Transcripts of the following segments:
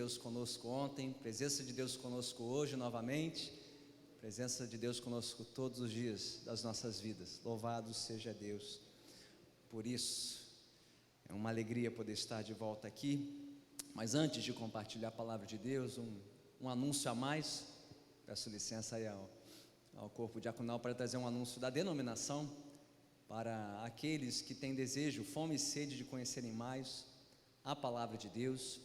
Deus conosco ontem, presença de Deus conosco hoje novamente, presença de Deus conosco todos os dias das nossas vidas. Louvado seja Deus por isso. É uma alegria poder estar de volta aqui, mas antes de compartilhar a palavra de Deus, um anúncio a mais. Peço licença aí ao corpo diaconal para trazer um anúncio da denominação para aqueles que têm desejo, fome e sede de conhecerem mais a palavra de Deus,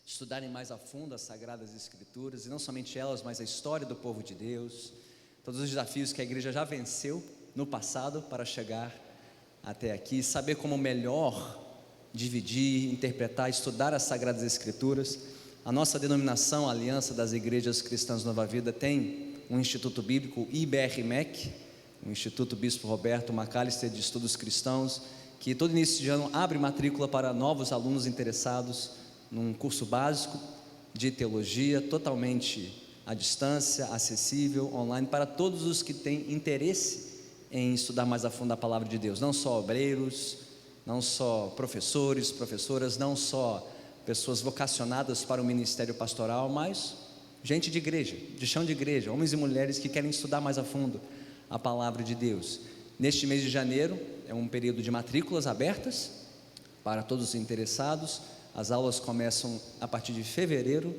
estudarem mais a fundo as Sagradas Escrituras, e não somente elas, mas a história do povo de Deus, todos os desafios que a igreja já venceu no passado para chegar até aqui, saber como melhor dividir, interpretar, estudar as Sagradas Escrituras. A nossa denominação, a Aliança das Igrejas Cristãs Nova Vida, tem um Instituto Bíblico, IBRMEC, o Instituto Bispo Roberto Macalister de Estudos Cristãos, que todo início de ano abre matrícula para novos alunos interessados num curso básico de teologia, totalmente à distância, acessível, online, para todos os que têm interesse em estudar mais a fundo a palavra de Deus, não só obreiros, não só professores, professoras, não só pessoas vocacionadas para o ministério pastoral, mas gente de igreja, de chão de igreja, homens e mulheres que querem estudar mais a fundo a palavra de Deus. Neste mês de janeiro é um período de matrículas abertas para todos os interessados. As aulas começam a partir de fevereiro,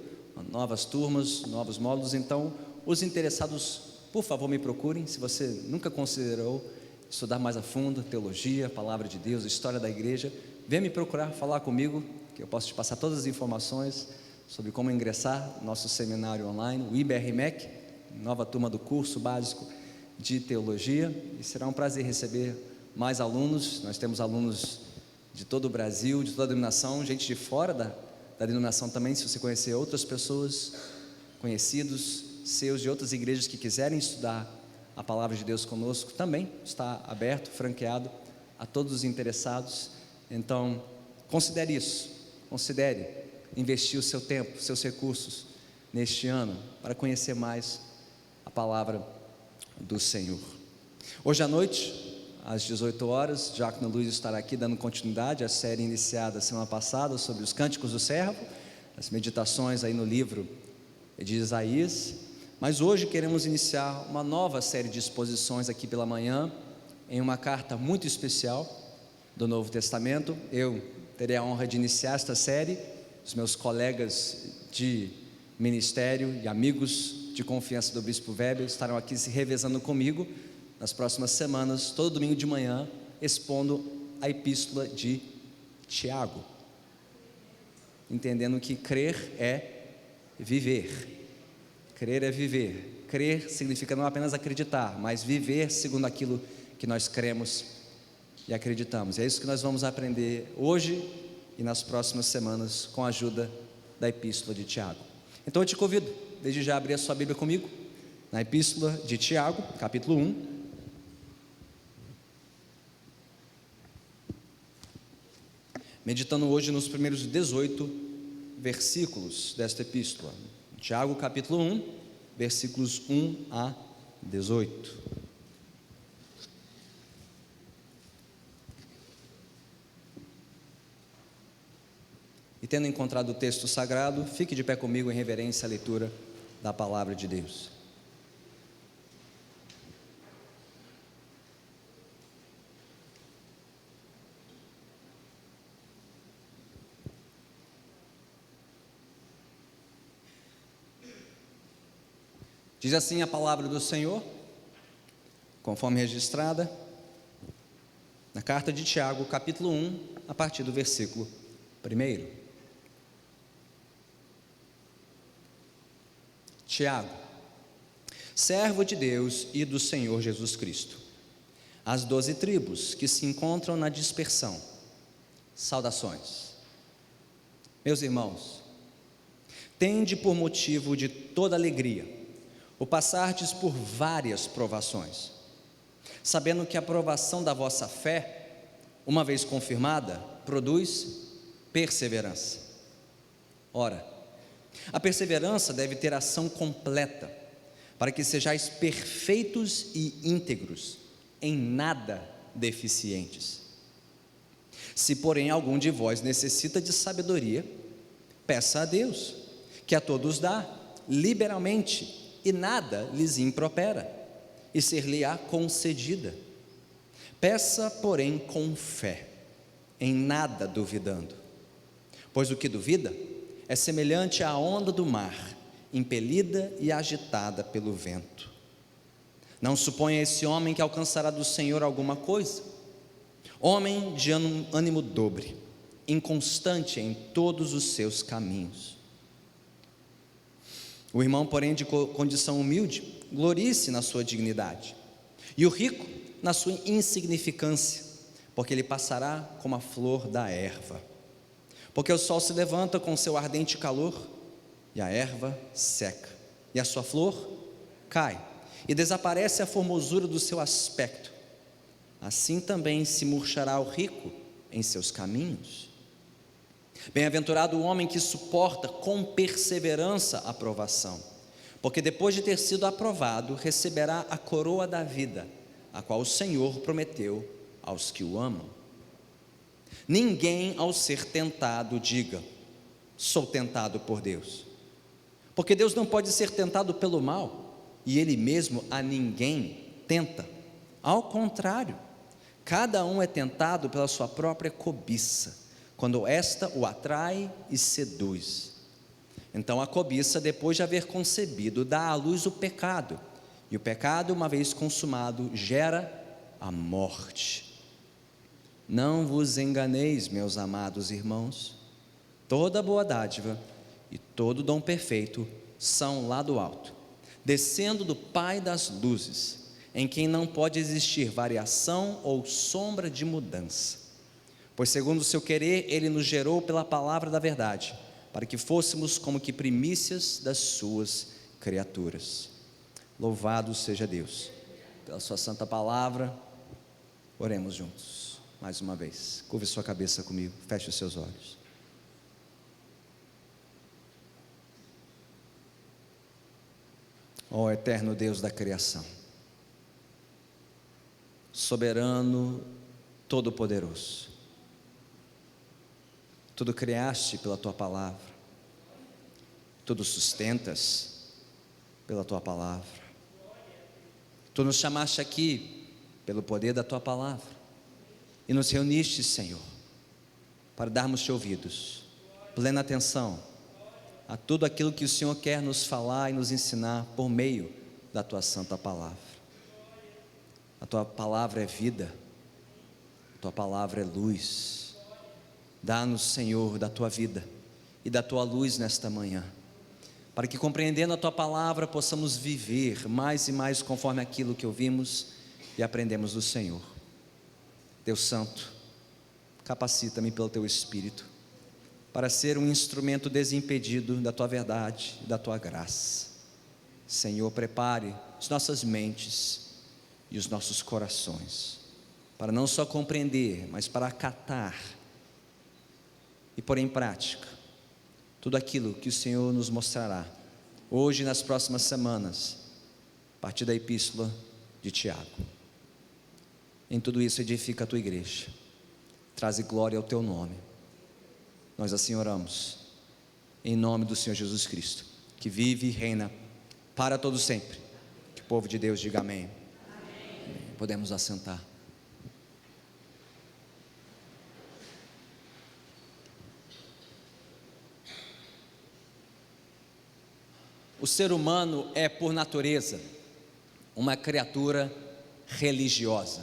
novas turmas, novos módulos. Então, os interessados, por favor, me procurem. Se você nunca considerou estudar mais a fundo teologia, palavra de Deus, história da igreja, venha me procurar, falar comigo, que eu posso te passar todas as informações sobre como ingressar no nosso seminário online, o IBRMEC, nova turma do curso básico de teologia. E será um prazer receber mais alunos. Nós temos alunos de todo o Brasil, de toda a denominação, gente de fora da denominação também. Se você conhecer outras pessoas, conhecidos seus de outras igrejas que quiserem estudar a palavra de Deus conosco, também está aberto, franqueado a todos os interessados. Então, considere isso, considere investir o seu tempo, seus recursos neste ano para conhecer mais a palavra do Senhor. Hoje à noite, às 18 horas, Diácono Luiz estará aqui dando continuidade à série iniciada semana passada sobre os Cânticos do Servo, as meditações aí no livro de Isaías. Mas hoje queremos iniciar uma nova série de exposições aqui pela manhã, em uma carta muito especial do Novo Testamento. Eu terei a honra de iniciar esta série. Os meus colegas de ministério e amigos de confiança do Bispo Weber estarão aqui se revezando comigo nas próximas semanas, todo domingo de manhã, expondo a epístola de Tiago, entendendo que crer é viver. Crer é viver. Crer significa não apenas acreditar, mas viver segundo aquilo que nós cremos e acreditamos. É isso que nós vamos aprender hoje e nas próximas semanas, com a ajuda da epístola de Tiago. Então eu te convido, desde já, a abrir a sua Bíblia comigo, na epístola de Tiago, capítulo 1. Meditando hoje nos primeiros 18 versículos desta epístola. Tiago, capítulo 1, versículos 1 a 18. E tendo encontrado o texto sagrado, fique de pé comigo em reverência à leitura da palavra de Deus. Diz assim a palavra do Senhor, conforme registrada na carta de Tiago, capítulo 1, a partir do versículo 1. Tiago, servo de Deus e do Senhor Jesus Cristo, às 12 tribos que se encontram na dispersão, saudações. Meus irmãos, tende por motivo de toda alegria o passardes por várias provações, sabendo que a provação da vossa fé, uma vez confirmada, produz perseverança. Ora, a perseverança deve ter ação completa, para que sejais perfeitos e íntegros, em nada deficientes. Se porém algum de vós necessita de sabedoria, peça a Deus, que a todos dá, liberalmente, e nada lhes impropera, e ser-lhe-á concedida. Peça, porém, com fé, em nada duvidando, pois o que duvida é semelhante à onda do mar, impelida e agitada pelo vento. Não suponha esse homem que alcançará do Senhor alguma coisa. Homem de ânimo dobre, inconstante em todos os seus caminhos. O irmão, porém, de condição humilde, glorie-se na sua dignidade, e o rico na sua insignificância, porque ele passará como a flor da erva. Porque o sol se levanta com seu ardente calor, e a erva seca, e a sua flor cai, e desaparece a formosura do seu aspecto. Assim também se murchará o rico em seus caminhos. Bem-aventurado o homem que suporta com perseverança a provação, porque depois de ter sido aprovado, receberá a coroa da vida, a qual o Senhor prometeu aos que o amam. Ninguém, ao ser tentado, diga: sou tentado por Deus, porque Deus não pode ser tentado pelo mal, e Ele mesmo a ninguém tenta. Ao contrário, cada um é tentado pela sua própria cobiça, quando esta o atrai e seduz. Então a cobiça, depois de haver concebido, dá à luz o pecado, e o pecado, uma vez consumado, gera a morte. Não vos enganeis, meus amados irmãos, toda boa dádiva e todo dom perfeito são lá do alto, descendo do Pai das luzes, em quem não pode existir variação ou sombra de mudança. Pois segundo o seu querer, Ele nos gerou pela palavra da verdade, para que fôssemos como que primícias das suas criaturas. Louvado seja Deus pela sua santa palavra. Oremos juntos, mais uma vez. Curve sua cabeça comigo, feche os seus olhos. Ó eterno Deus da criação, soberano, todo-poderoso, tudo criaste pela tua palavra, tudo sustentas pela tua palavra. Tu nos chamaste aqui pelo poder da tua palavra e nos reuniste, Senhor, para darmos-te ouvidos, plena atenção a tudo aquilo que o Senhor quer nos falar e nos ensinar por meio da tua santa palavra. A tua palavra é vida, a tua palavra é luz. Dá-nos, Senhor, da tua vida e da tua luz nesta manhã, para que, compreendendo a tua palavra, possamos viver mais e mais conforme aquilo que ouvimos e aprendemos do Senhor. Deus Santo, capacita-me pelo teu Espírito para ser um instrumento desimpedido da tua verdade e da tua graça. Senhor, prepare as nossas mentes e os nossos corações para não só compreender, mas para acatar e pôr em prática tudo aquilo que o Senhor nos mostrará hoje e nas próximas semanas, a partir da epístola de Tiago. Em tudo isso edifica a tua igreja, traze glória ao teu nome. Nós assim oramos, em nome do Senhor Jesus Cristo, que vive e reina para todo sempre. Que o povo de Deus diga amém. Amém. Podemos assentar. O ser humano é, por natureza, uma criatura religiosa.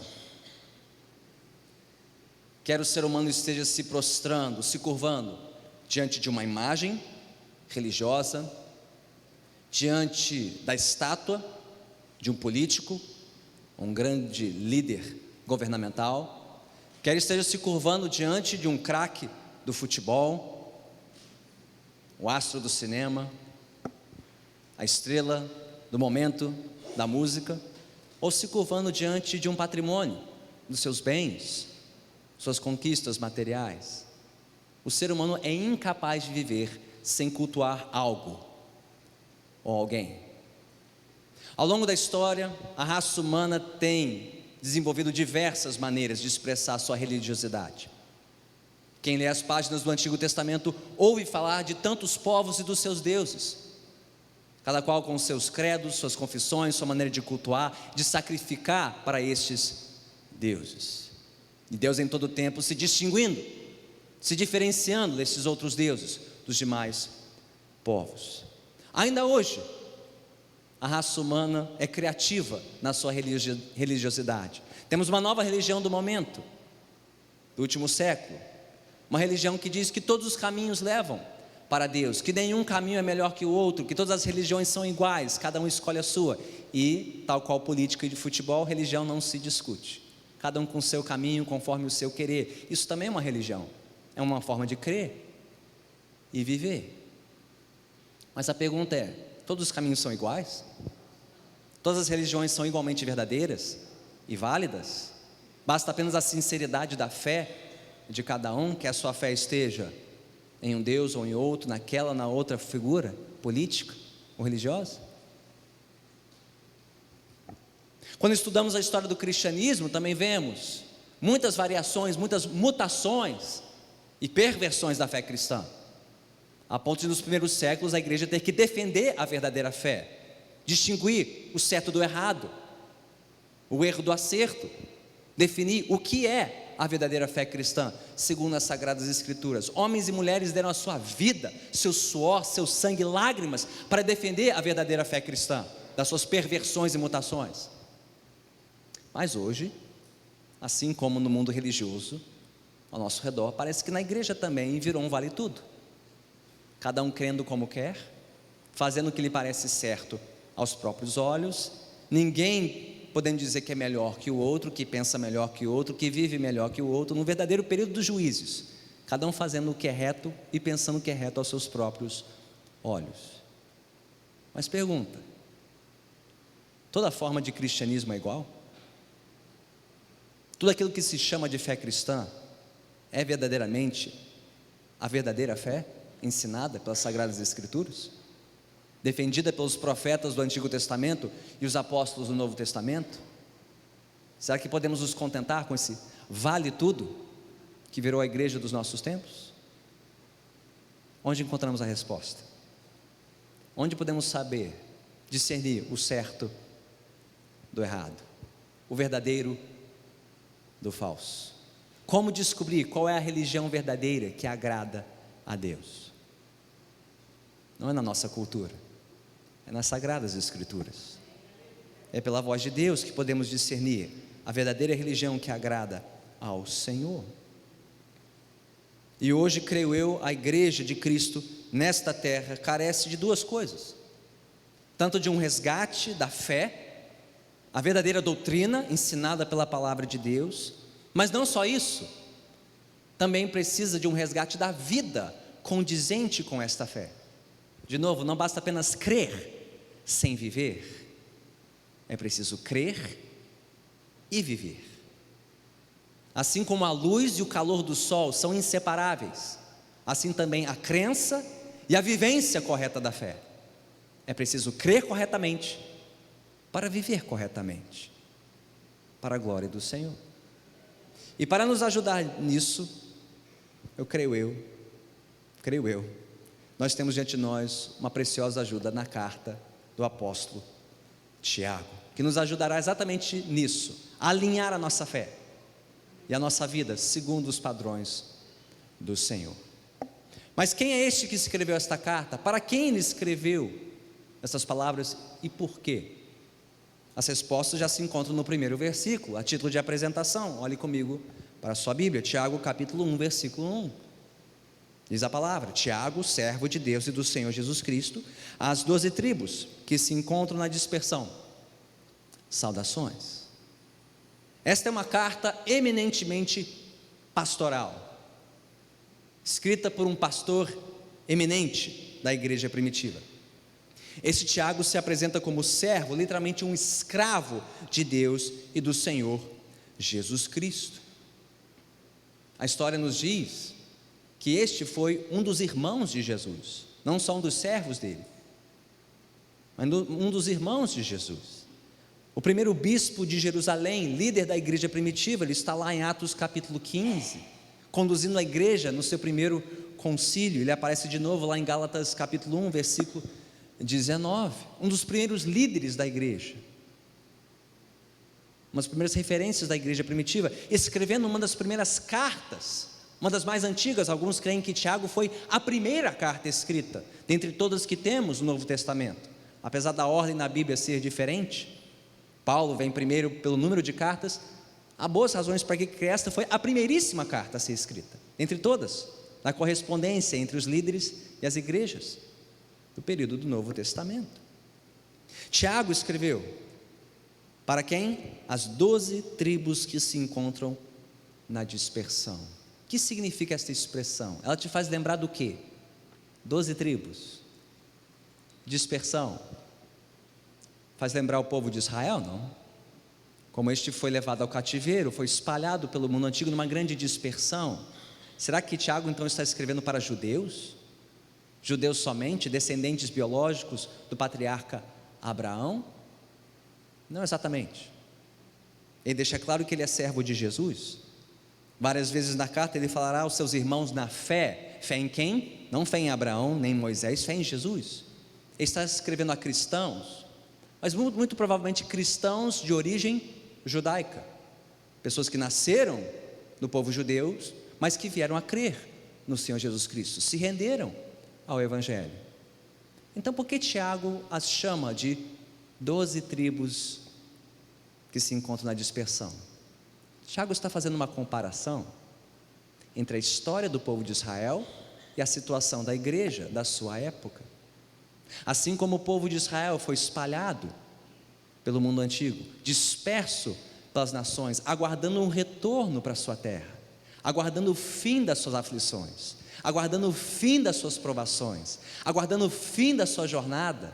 Quer o ser humano esteja se prostrando, se curvando diante de uma imagem religiosa, diante da estátua de um político, um grande líder governamental, quer esteja se curvando diante de um craque do futebol, o astro do cinema, a estrela do momento da música, ou se curvando diante de um patrimônio, dos seus bens, suas conquistas materiais. O ser humano é incapaz de viver sem cultuar algo ou alguém. Ao longo da história, a raça humana tem desenvolvido diversas maneiras de expressar sua religiosidade. Quem lê as páginas do Antigo Testamento ouve falar de tantos povos e dos seus deuses, cada qual com seus credos, suas confissões, sua maneira de cultuar, de sacrificar para estes deuses. E Deus em todo tempo se distinguindo, se diferenciando desses outros deuses, dos demais povos. Ainda hoje, a raça humana é criativa na sua religiosidade. Temos uma nova religião do momento, do último século, uma religião que diz que todos os caminhos levam para Deus, que nenhum caminho é melhor que o outro, que todas as religiões são iguais, cada um escolhe a sua. E, tal qual política e de futebol, religião não se discute, cada um com o seu caminho, conforme o seu querer. Isso também é uma religião, é uma forma de crer e viver. Mas a pergunta é: todos os caminhos são iguais? Todas as religiões são igualmente verdadeiras e válidas? Basta apenas a sinceridade da fé de cada um, que a sua fé esteja em um Deus ou em outro, naquela ou na outra figura política ou religiosa? Quando estudamos a história do cristianismo, também vemos muitas variações, muitas mutações e perversões da fé cristã, a ponto de nos primeiros séculos a igreja ter que defender a verdadeira fé, distinguir o certo do errado, o erro do acerto, definir o que é a verdadeira fé cristã, segundo as Sagradas Escrituras. Homens e mulheres deram a sua vida, seu suor, seu sangue, lágrimas, para defender a verdadeira fé cristã, das suas perversões e mutações. Mas hoje, assim como no mundo religioso, ao nosso redor, parece que na igreja também virou um vale tudo, cada um crendo como quer, fazendo o que lhe parece certo aos próprios olhos, ninguém podendo dizer que é melhor que o outro, que pensa melhor que o outro, que vive melhor que o outro, no verdadeiro período dos juízes, cada um fazendo o que é reto e pensando o que é reto aos seus próprios olhos. Mas pergunta: toda forma de cristianismo é igual? Tudo aquilo que se chama de fé cristã é verdadeiramente a verdadeira fé ensinada pelas Sagradas Escrituras, defendida pelos profetas do Antigo Testamento e os apóstolos do Novo Testamento? Será que podemos nos contentar com esse vale tudo que virou a igreja dos nossos tempos? Onde encontramos a resposta? Onde podemos saber, discernir o certo do errado, o verdadeiro do falso? Como descobrir qual é a religião verdadeira que agrada a Deus? Não é na nossa cultura, é nas Sagradas Escrituras. É pela voz de Deus que podemos discernir a verdadeira religião que agrada ao Senhor. E hoje, creio eu, a igreja de Cristo nesta terra carece de duas coisas: tanto de um resgate da fé, a verdadeira doutrina ensinada pela palavra de Deus, mas não só isso, também precisa de um resgate da vida condizente com esta fé. De novo, não basta apenas crer sem viver, é preciso crer e viver. Assim como a luz e o calor do sol são inseparáveis, assim também a crença e a vivência correta da fé. É preciso crer corretamente para viver corretamente, para a glória do Senhor. E para nos ajudar nisso, creio eu, nós temos diante de nós uma preciosa ajuda na carta do apóstolo Tiago, que nos ajudará exatamente nisso, a alinhar a nossa fé e a nossa vida segundo os padrões do Senhor. Mas quem é este que escreveu esta carta? Para quem ele escreveu essas palavras e por quê? As respostas já se encontram no primeiro versículo, a título de apresentação. Olhe comigo para a sua Bíblia, Tiago capítulo 1, versículo 1. Diz a palavra: Tiago, servo de Deus e do Senhor Jesus Cristo, às 12 tribos que se encontram na dispersão, saudações. Esta é uma carta eminentemente pastoral, escrita por um pastor eminente da igreja primitiva. Esse Tiago se apresenta como servo, literalmente um escravo de Deus e do Senhor Jesus Cristo. A história nos diz que este foi um dos irmãos de Jesus, não só um dos servos dele, mas um dos irmãos de Jesus. O primeiro bispo de Jerusalém, líder da igreja primitiva, ele está lá em Atos capítulo 15, conduzindo a igreja no seu primeiro concílio. Ele aparece de novo lá em Gálatas capítulo 1, versículo 19, um dos primeiros líderes da igreja, uma das primeiras referências da igreja primitiva, escrevendo uma das primeiras cartas, uma das mais antigas. Alguns creem que Tiago foi a primeira carta escrita, dentre todas que temos no Novo Testamento. Apesar da ordem na Bíblia ser diferente, Paulo vem primeiro pelo número de cartas. Há boas razões para que esta foi a primeiríssima carta a ser escrita, entre todas, na correspondência entre os líderes e as igrejas do período do Novo Testamento. Tiago escreveu para quem? As 12 tribos que se encontram na dispersão. O que significa esta expressão? Ela te faz lembrar do quê? 12 tribos. Dispersão. Faz lembrar o povo de Israel, não? Como este foi levado ao cativeiro, foi espalhado pelo mundo antigo numa grande dispersão. Será que Tiago então está escrevendo para judeus? Judeus somente, descendentes biológicos do patriarca Abraão? Não exatamente. Ele deixa claro que ele é servo de Jesus. Várias vezes na carta ele falará aos seus irmãos na fé. Fé em quem? Não fé em Abraão, nem em Moisés, fé em Jesus. Ele está escrevendo a cristãos, mas muito provavelmente cristãos de origem judaica, pessoas que nasceram no povo judeu, mas que vieram a crer no Senhor Jesus Cristo, se renderam ao Evangelho. Então por que Tiago as chama de 12 tribos que se encontram na dispersão? Tiago está fazendo uma comparação entre a história do povo de Israel e a situação da igreja da sua época. Assim como o povo de Israel foi espalhado pelo mundo antigo, disperso pelas nações, aguardando um retorno para a sua terra, aguardando o fim das suas aflições, aguardando o fim das suas provações, aguardando o fim da sua jornada.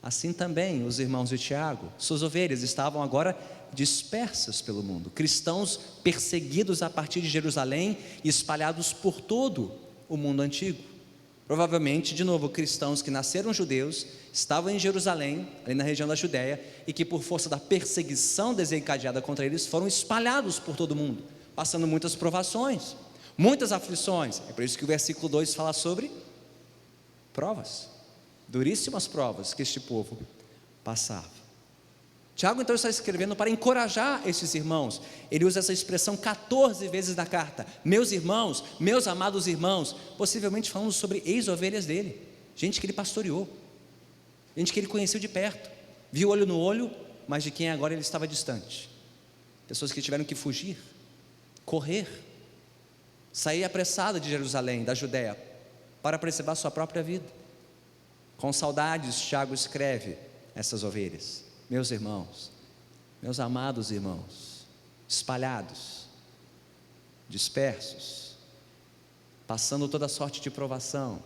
Assim também os irmãos de Tiago, suas ovelhas, estavam agora dispersas pelo mundo, cristãos perseguidos a partir de Jerusalém e espalhados por todo o mundo antigo. Provavelmente, de novo, cristãos que nasceram judeus, estavam em Jerusalém, ali na região da Judéia, e que por força da perseguição desencadeada contra eles, foram espalhados por todo o mundo, passando muitas provações, muitas aflições. É por isso que o versículo 2 fala sobre provas, duríssimas provas que este povo passava. Tiago então está escrevendo para encorajar esses irmãos. Ele usa essa expressão 14 vezes na carta: meus irmãos, meus amados irmãos, possivelmente falando sobre ex-ovelhas dele, gente que ele pastoreou, gente que ele conheceu de perto, viu olho no olho, mas de quem agora ele estava distante. Pessoas que tiveram que fugir, correr, sair apressada de Jerusalém, da Judéia, para preservar sua própria vida. Com saudades, Tiago escreve essas ovelhas: meus irmãos, meus amados irmãos, espalhados, dispersos, passando toda sorte de provação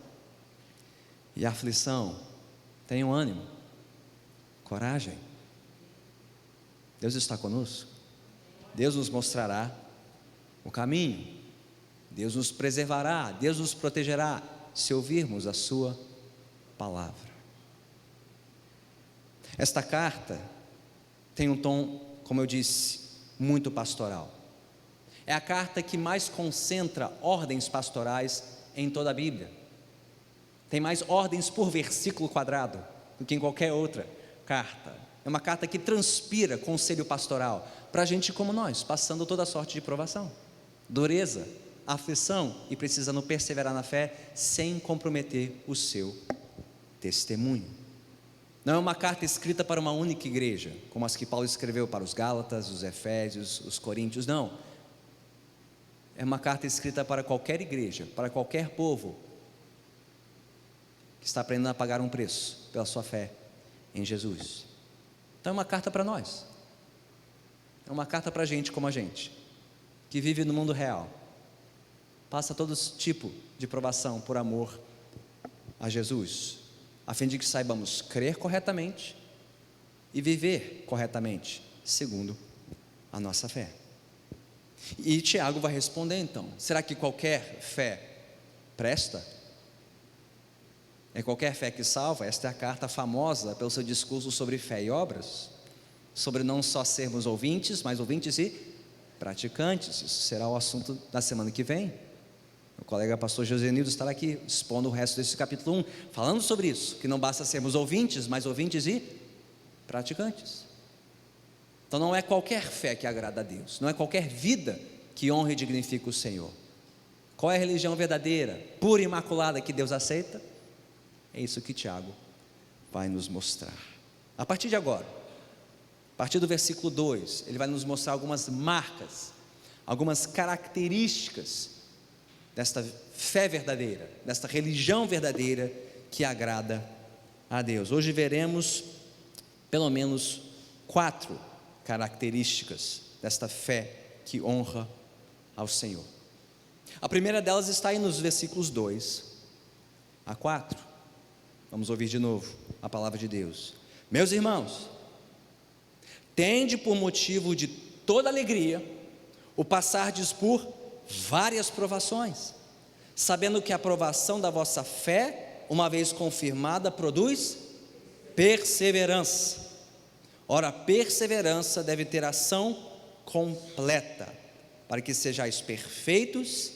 e aflição, tenham ânimo, coragem. Deus está conosco, Deus nos mostrará o caminho, Deus nos preservará, Deus nos protegerá, se ouvirmos a sua palavra. Esta carta tem um tom, como eu disse, muito pastoral. É a carta que mais concentra ordens pastorais em toda a Bíblia. Tem mais ordens por versículo quadrado do que em qualquer outra carta. É uma carta que transpira conselho pastoral para gente como nós, passando toda sorte de provação, dureza, aflição e precisando perseverar na fé sem comprometer o seu testemunho. Não é uma carta escrita para uma única igreja, como as que Paulo escreveu para os Gálatas, os Efésios, os Coríntios, não. É uma carta escrita para qualquer igreja, para qualquer povo que está aprendendo a pagar um preço pela sua fé em Jesus. Então é uma carta para nós, é uma carta para gente como a gente, que vive no mundo real, passa todo tipo de provação por amor a Jesus, a fim de que saibamos crer corretamente e viver corretamente, segundo a nossa fé. E Tiago vai responder então: será que qualquer fé presta? É qualquer fé que salva? Esta é a carta famosa pelo seu discurso sobre fé e obras, sobre não só sermos ouvintes, mas ouvintes e praticantes. Isso será o assunto da semana que vem. O colega pastor Josenildo estará aqui expondo o resto desse capítulo 1, falando sobre isso, que não basta sermos ouvintes, mas ouvintes e praticantes. Então não é qualquer fé que agrada a Deus, não é qualquer vida que honra e dignifica o Senhor. Qual é a religião verdadeira, pura e imaculada que Deus aceita? É isso que Tiago vai nos mostrar. A partir de agora, a partir do versículo 2, ele vai nos mostrar algumas marcas, algumas características desta fé verdadeira, desta religião verdadeira que agrada a Deus. Hoje veremos pelo menos 4 características desta fé que honra ao Senhor. A primeira delas está aí nos versículos 2 a 4. Vamos ouvir de novo a palavra de Deus. Meus irmãos, tende por motivo de toda alegria o passardes por várias provações, sabendo que a provação da vossa fé, uma vez confirmada, produz perseverança. Ora, a perseverança deve ter ação completa, para que sejais perfeitos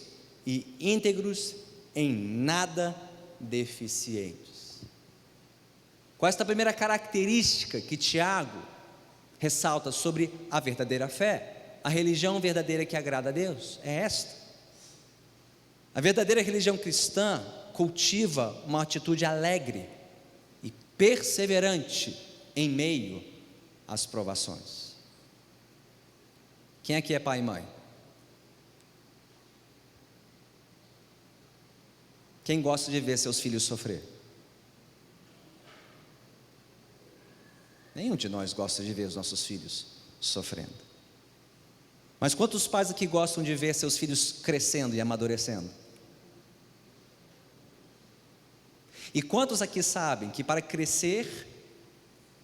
e íntegros, em nada deficientes. Qual é esta primeira característica que Tiago ressalta sobre a verdadeira fé? A religião verdadeira que agrada a Deus é esta. A verdadeira religião cristã cultiva uma atitude alegre e perseverante em meio às provações. Quem aqui é pai e mãe? Quem gosta de ver seus filhos sofrer? Nenhum de nós gosta de ver os nossos filhos sofrendo. Mas quantos pais aqui gostam de ver seus filhos crescendo e amadurecendo? E quantos aqui sabem que para crescer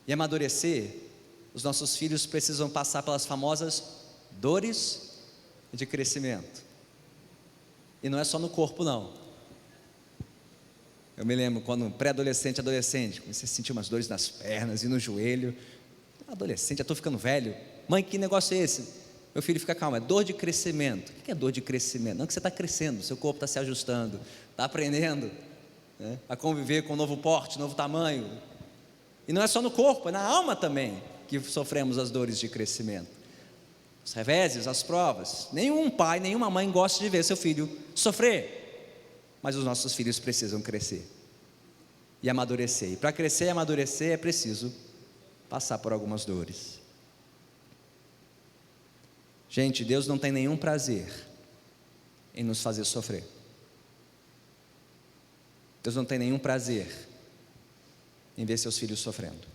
e amadurecer, os nossos filhos precisam passar pelas famosas dores de crescimento? E não é só no corpo não. Eu me lembro quando pré-adolescente, adolescente, comecei a sentir umas dores nas pernas e no joelho. Adolescente, já estou ficando velho. Mãe, que negócio é esse? Meu filho, fica calmo, é dor de crescimento. O que é dor de crescimento? Não, que você está crescendo, seu corpo está se ajustando, está aprendendo, né, a conviver com um novo porte, novo tamanho. E não é só no corpo, é na alma também que sofremos as dores de crescimento. Os reveses, as provas. Nenhum pai, nenhuma mãe gosta de ver seu filho sofrer. Mas os nossos filhos precisam crescer e amadurecer. E para crescer e amadurecer é preciso passar por algumas dores. Gente, Deus não tem nenhum prazer em nos fazer sofrer. Deus não tem nenhum prazer em ver seus filhos sofrendo.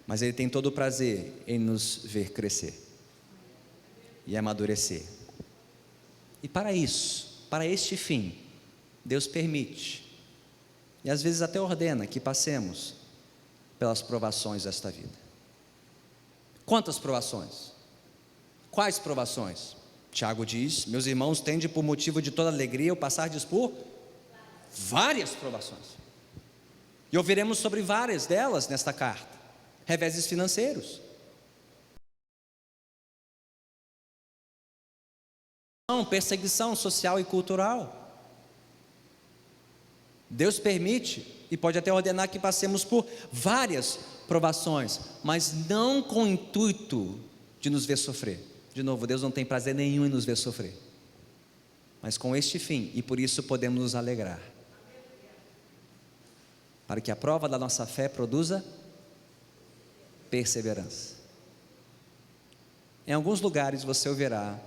Mas Ele tem todo o prazer em nos ver crescer e amadurecer. E para isso, para este fim, Deus permite, e às vezes até ordena, que passemos pelas provações desta vida. Quantas provações? Quais provações? Tiago diz: meus irmãos, tende por motivo de toda alegria o passardes por várias provações. E ouviremos sobre várias delas nesta carta. Reveses financeiros, perseguição social e cultural. Deus permite e pode até ordenar que passemos por várias provações, mas não com o intuito de nos ver sofrer. De novo, Deus não tem prazer nenhum em nos ver sofrer, mas com este fim, e por isso podemos nos alegrar, para que a prova da nossa fé produza perseverança. Em alguns lugares você ouvirá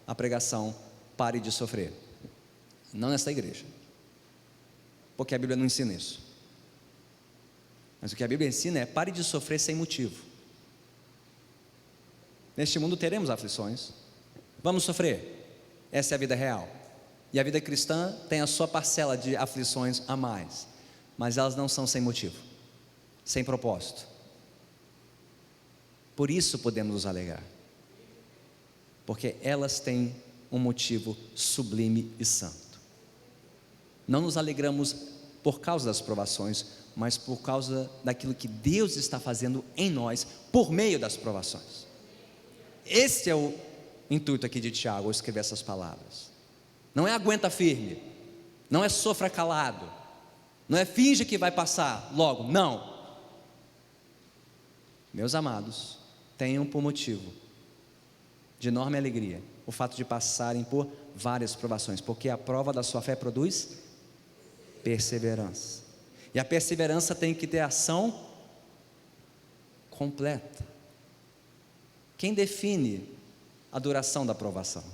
a pregação: pare de sofrer. Não nesta igreja, porque a Bíblia não ensina isso. Mas o que a Bíblia ensina é: pare de sofrer sem motivo. Neste mundo teremos aflições, vamos sofrer, essa é a vida real. E a vida cristã tem a sua parcela de aflições a mais, mas elas não são sem motivo, sem propósito. Por isso podemos nos alegrar, porque elas têm um motivo sublime e santo. Não nos alegramos por causa das provações, mas por causa daquilo que Deus está fazendo em nós, por meio das provações. Esse é o intuito aqui de Tiago ao escrever essas palavras. Não é aguenta firme, não é sofra calado, não é finge que vai passar logo, não. Meus amados, tenham por motivo de enorme alegria o fato de passarem por várias provações, porque a prova da sua fé produz perseverança, e a perseverança tem que ter ação completa. Quem define a duração da provação?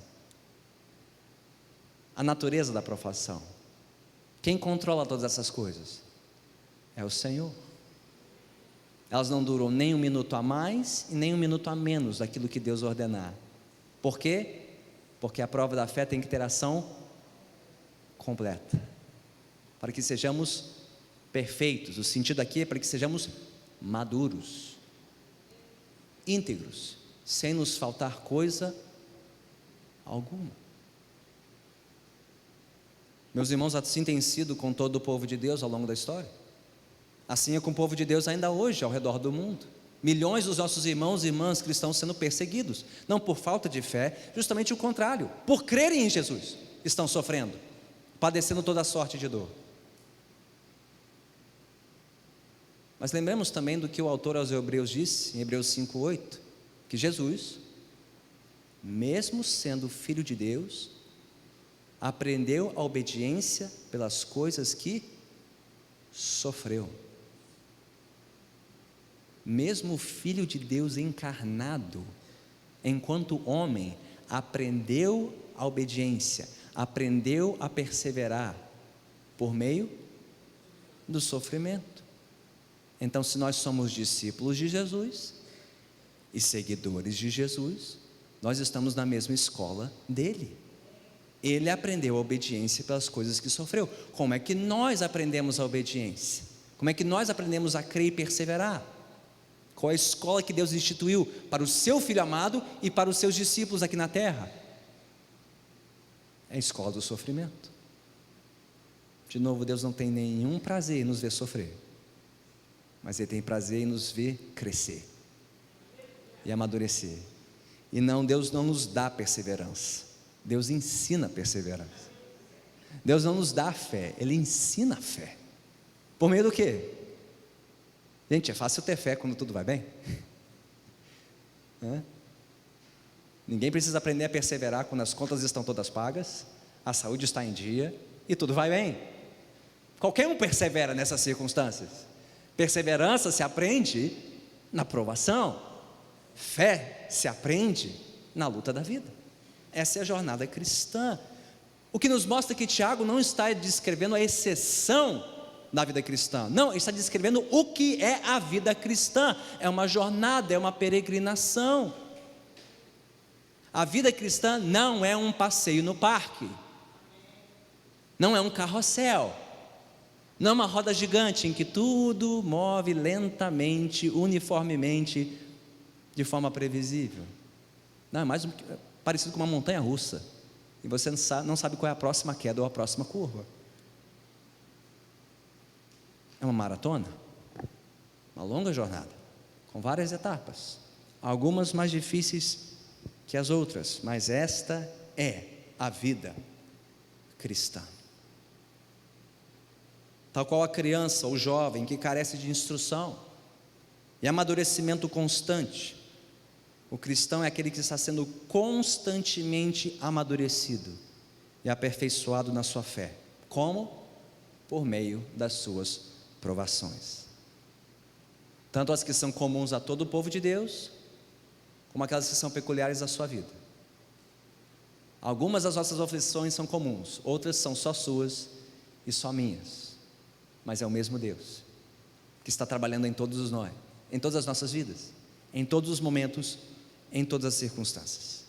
A natureza da provação? Quem controla todas essas coisas? É o Senhor. Elas não duram nem um minuto a mais e nem um minuto a menos daquilo que Deus ordenar. Por quê? Porque a prova da fé tem que ter ação completa, para que sejamos perfeitos. O sentido aqui é para que sejamos maduros, íntegros, sem nos faltar coisa alguma. Meus irmãos, assim tem sido com todo o povo de Deus ao longo da história. Assim é com o povo de Deus ainda hoje ao redor do mundo. Milhões dos nossos irmãos e irmãs cristãos sendo perseguidos, não por falta de fé, justamente o contrário, por crerem em Jesus, estão sofrendo, padecendo toda sorte de dor. Mas lembremos também do que o autor aos Hebreus disse, em Hebreus 5:8, que Jesus, mesmo sendo filho de Deus, aprendeu a obediência pelas coisas que sofreu. Mesmo o Filho de Deus encarnado, enquanto homem, aprendeu a obediência, aprendeu a perseverar, por meio do sofrimento. Então, se nós somos discípulos de Jesus e seguidores de Jesus, nós estamos na mesma escola dele. Ele aprendeu a obediência pelas coisas que sofreu. Como é que nós aprendemos a obediência? Como é que nós aprendemos a crer e perseverar? Qual é a escola que Deus instituiu para o seu Filho amado e para os seus discípulos aqui na terra? É a escola do sofrimento. De novo, Deus não tem nenhum prazer em nos ver sofrer, mas Ele tem prazer em nos ver crescer e amadurecer. E não, Deus não nos dá perseverança, Deus ensina perseverança. Deus não nos dá fé, Ele ensina a fé. Por meio do quê? Gente, é fácil ter fé quando tudo vai bem. Ninguém precisa aprender a perseverar quando as contas estão todas pagas, a saúde está em dia e tudo vai bem. Qualquer um persevera nessas circunstâncias. Perseverança se aprende na provação, fé se aprende na luta da vida. Essa é a jornada cristã. O que nos mostra que Tiago não está descrevendo a exceção da vida cristã, não, ele está descrevendo o que é a vida cristã. É uma jornada, é uma peregrinação. A vida cristã não é um passeio no parque, não é um carrossel, não é uma roda gigante em que tudo move lentamente, uniformemente, de forma previsível. Não, é mais parecido com uma montanha russa, e você não sabe qual é a próxima queda ou a próxima curva. É uma maratona, uma longa jornada, com várias etapas, algumas mais difíceis que as outras, mas esta é a vida cristã. Tal qual a criança ou jovem que carece de instrução e amadurecimento constante, o cristão é aquele que está sendo constantemente amadurecido e aperfeiçoado na sua fé. Como? Por meio das suas provações, tanto as que são comuns a todo o povo de Deus, como aquelas que são peculiares à sua vida. Algumas das nossas aflições são comuns, outras são só suas e só minhas, mas é o mesmo Deus que está trabalhando em todos nós, em todas as nossas vidas, em todos os momentos, em todas as circunstâncias.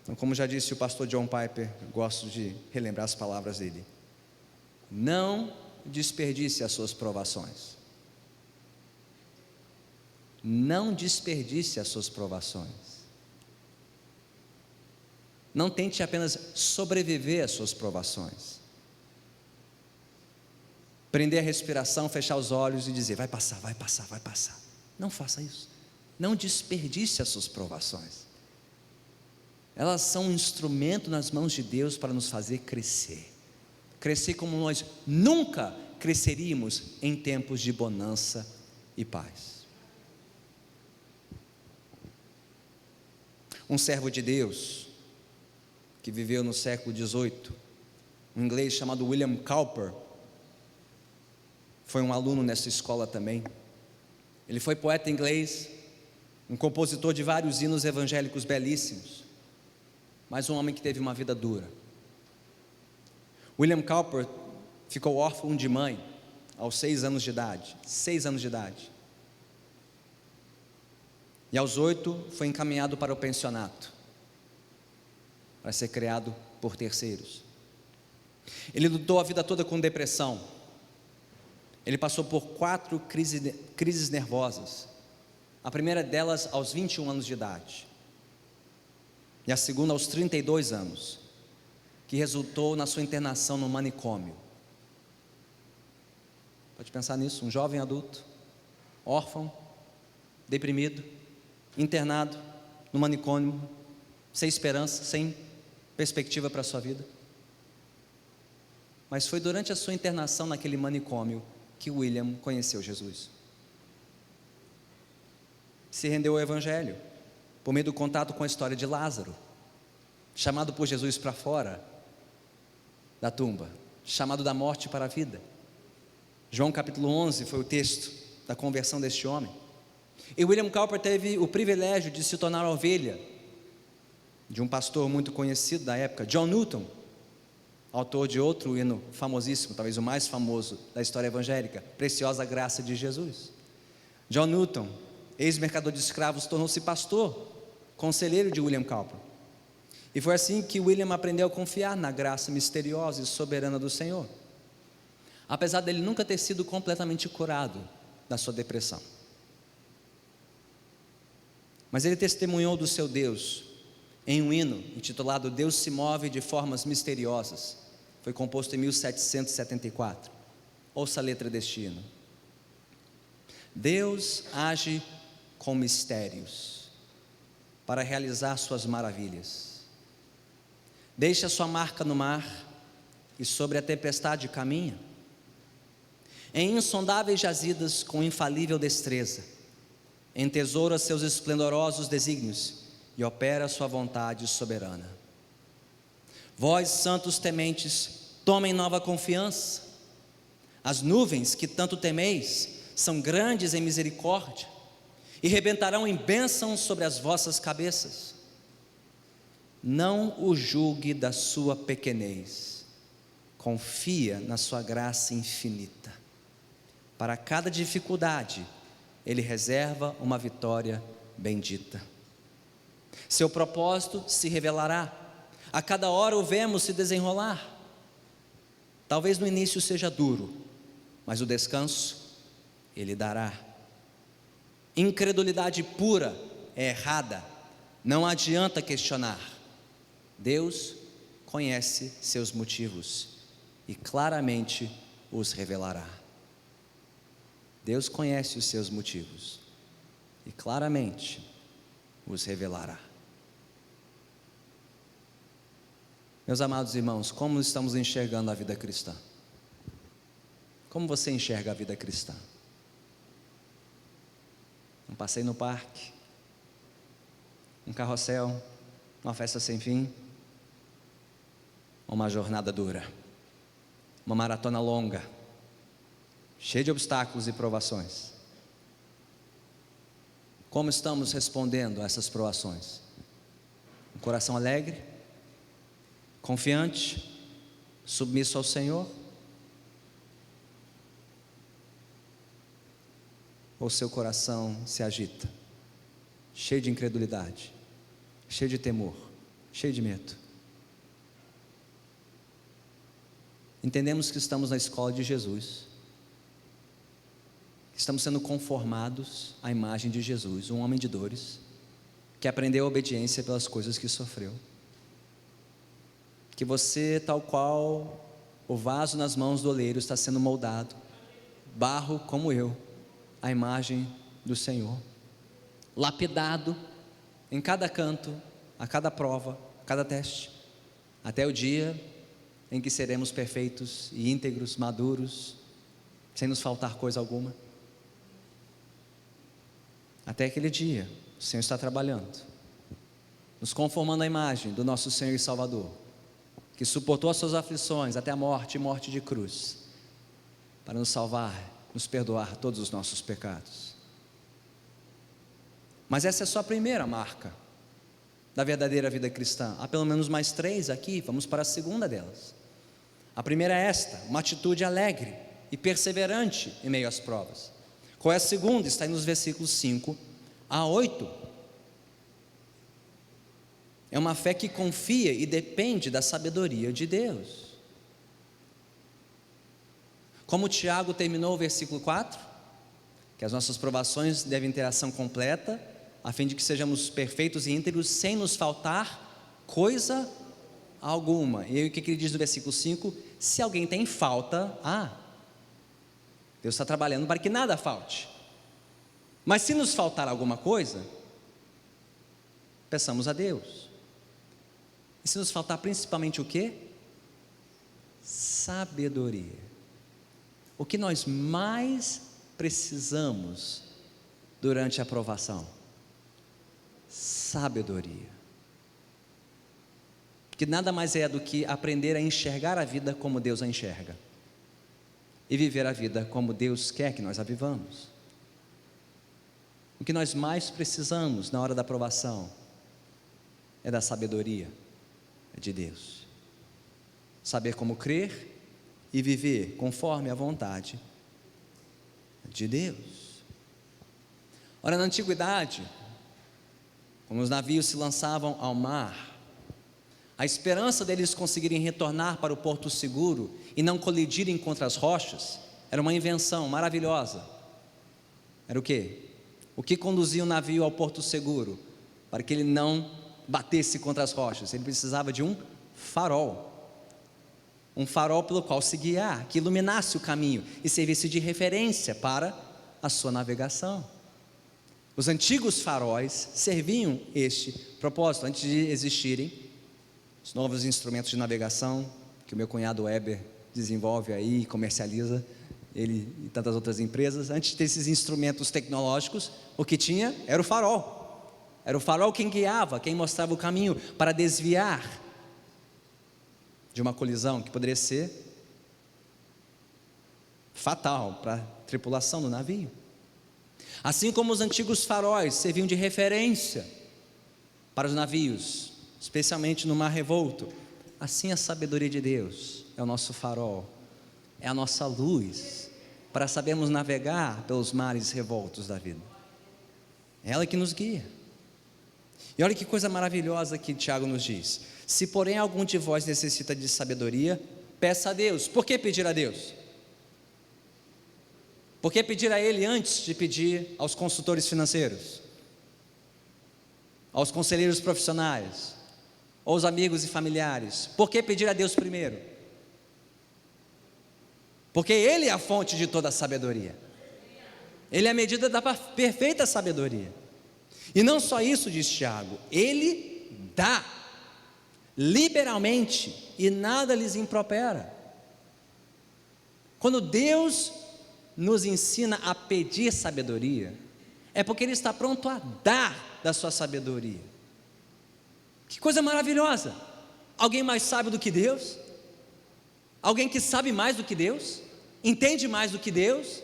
Então, como já disse o pastor John Piper, gosto de relembrar as palavras dele: não desperdice as suas provações. Não desperdice as suas provações. Não tente apenas sobreviver às suas provações. Prender a respiração, fechar os olhos e dizer: vai passar, vai passar, vai passar. Não faça isso. Não desperdice as suas provações. Elas são um instrumento nas mãos de Deus para nos fazer crescer. Crescer como nós nunca cresceríamos em tempos de bonança e paz. Um servo de Deus, que viveu no século XVIII, um inglês chamado William Cowper, foi um aluno nessa escola também. Ele foi poeta inglês, um compositor de vários hinos evangélicos belíssimos, mas um homem que teve uma vida dura. William Cowper ficou órfão de mãe aos 6 anos de idade. 6 anos de idade. E aos 8 foi encaminhado para o pensionato, para ser criado por terceiros. Ele lutou a vida toda com depressão. Ele passou por 4 crises nervosas. A primeira delas aos 21 anos de idade. E a segunda aos 32 anos, que resultou na sua internação no manicômio. Pode pensar nisso, um jovem adulto, órfão, deprimido, internado no manicômio, sem esperança, sem perspectiva para a sua vida. Mas foi durante a sua internação naquele manicômio que William conheceu Jesus. Se rendeu ao Evangelho, por meio do contato com a história de Lázaro, chamado por Jesus para fora da tumba, chamado da morte para a vida. João capítulo 11 foi o texto da conversão deste homem. E William Cowper teve o privilégio de se tornar ovelha de um pastor muito conhecido da época, John Newton, autor de outro hino famosíssimo, talvez o mais famoso da história evangélica, Preciosa Graça de Jesus. John Newton, ex-mercador de escravos, tornou-se pastor, conselheiro de William Cowper. E foi assim que William aprendeu a confiar na graça misteriosa e soberana do Senhor, apesar dele nunca ter sido completamente curado da sua depressão. Mas ele testemunhou do seu Deus em um hino intitulado Deus se move de formas misteriosas. Foi composto em 1774. Ouça a letra deste hino. Deus age com mistérios para realizar suas maravilhas. Deixa sua marca no mar e sobre a tempestade caminha. Em insondáveis jazidas com infalível destreza, entesoura seus esplendorosos desígnios e opera sua vontade soberana. Vós, santos tementes, tomem nova confiança. As nuvens que tanto temeis são grandes em misericórdia e rebentarão em bênçãos sobre as vossas cabeças. Não o julgue da sua pequenez, confia na sua graça infinita. Para cada dificuldade, Ele reserva uma vitória bendita. Seu propósito se revelará, a cada hora o vemos se desenrolar. Talvez no início seja duro, mas o descanso Ele dará. Incredulidade pura é errada, não adianta questionar. Deus conhece seus motivos e claramente os revelará. Deus conhece os seus motivos e claramente os revelará. Meus amados irmãos, como estamos enxergando a vida cristã? Como você enxerga a vida cristã? Um passeio no parque, um carrossel, uma festa sem fim, uma jornada dura, uma maratona longa, cheia de obstáculos e provações. Como estamos respondendo a essas provações? Um coração alegre, confiante, submisso ao Senhor? Ou seu coração se agita, cheio de incredulidade, cheio de temor, cheio de medo? Entendemos que estamos na escola de Jesus, estamos sendo conformados à imagem de Jesus, um homem de dores, que aprendeu a obediência pelas coisas que sofreu. Que você, tal qual o vaso nas mãos do oleiro, está sendo moldado, barro como eu, à imagem do Senhor. lapidado em cada canto, a cada prova, a cada teste, até o dia em que seremos perfeitos e íntegros, maduros, sem nos faltar coisa alguma. Até aquele dia, o Senhor está trabalhando, nos conformando à imagem do nosso Senhor e Salvador, que suportou as suas aflições até a morte e morte de cruz, para nos salvar, nos perdoar todos os nossos pecados. Mas essa é só a primeira marca da verdadeira vida cristã. Há pelo menos mais 3 aqui, vamos para a segunda delas. A primeira é esta: uma atitude alegre e perseverante em meio às provas. Qual é a segunda? Está aí nos versículos 5 a 8. É uma fé que confia e depende da sabedoria de Deus. Como Tiago terminou o versículo 4, que as nossas provações devem ter ação completa, a fim de que sejamos perfeitos e íntegros, sem nos faltar coisa alguma. E aí o que ele diz no versículo 5? Se alguém tem falta, Deus está trabalhando para que nada falte. Mas se nos faltar alguma coisa, peçamos a Deus. E se nos faltar principalmente o quê? Sabedoria. O que nós mais precisamos durante a provação? Sabedoria. Que nada mais é do que aprender a enxergar a vida como Deus a enxerga, e viver a vida como Deus quer que nós a vivamos. O que nós mais precisamos na hora da provação é da sabedoria de Deus. Saber como crer e viver conforme a vontade de Deus. Ora, na antiguidade, quando os navios se lançavam ao mar, a esperança deles conseguirem retornar para o porto seguro e não colidirem contra as rochas era uma invenção maravilhosa. Era o quê? O que conduzia o navio ao porto seguro? Para que ele não batesse contra as rochas, ele precisava de um farol. Um farol pelo qual se guiar, que iluminasse o caminho e servisse de referência para a sua navegação. Os antigos faróis serviam este propósito antes de existirem os novos instrumentos de navegação que o meu cunhado Weber desenvolve aí e comercializa, ele e tantas outras empresas. Antes desses instrumentos tecnológicos, o que tinha era o farol. Era o farol quem guiava, quem mostrava o caminho para desviar de uma colisão que poderia ser fatal para a tripulação do navio. Assim como os antigos faróis serviam de referência para os navios, especialmente no mar revolto, assim a sabedoria de Deus é o nosso farol, é a nossa luz, para sabermos navegar pelos mares revoltos da vida. É ela que nos guia. E olha que coisa maravilhosa que Tiago nos diz: se porém algum de vós necessita de sabedoria, peça a Deus. Por que pedir a Deus? Por que pedir a Ele antes de pedir aos consultores financeiros, aos conselheiros profissionais, aos amigos e familiares? Por que pedir a Deus primeiro? Porque Ele é a fonte de toda a sabedoria. Ele é a medida da perfeita sabedoria. E não só isso, diz Tiago, Ele dá liberalmente e nada lhes impropera. Quando Deus nos ensina a pedir sabedoria, é porque Ele está pronto a dar da sua sabedoria. Que coisa maravilhosa! Alguém mais sábio do que Deus? Alguém que sabe mais do que Deus? Entende mais do que Deus?